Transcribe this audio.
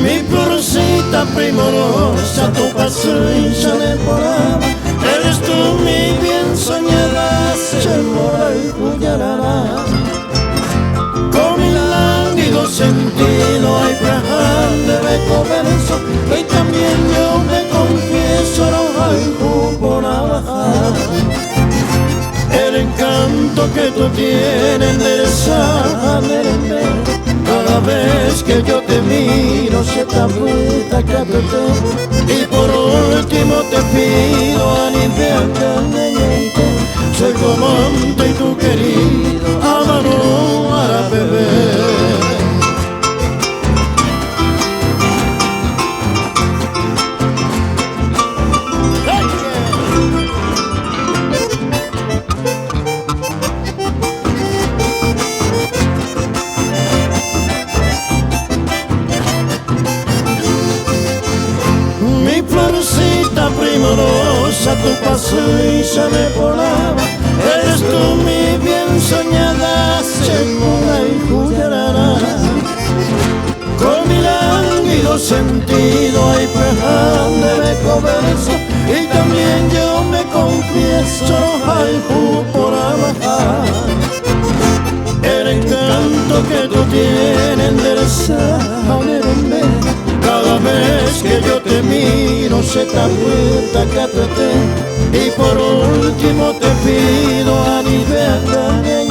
Mi florcita primorosa, tu passeggio nel porama, eres tú mi bien soñada, se mora y cuidará. Con mi lánguido sentido hay viajar debe comercio, y también yo me confieso no hay por bajar. El encanto que tú tienes de esa cada vez que yo te miro se te aprieta y por último te pido aliviarte, soy tu amante y tu querido amado para beber. Florcita primorosa, tu passeggio me volava, eres tú mi bien soñada, se mola y cuidará. Con mi lánguido sentido hay debe comercio, y también yo me confieso hay por bajar. El encanto que tú tienes enderezado cada vez que yo te miro se te aprieta y por último te pido aliviarte.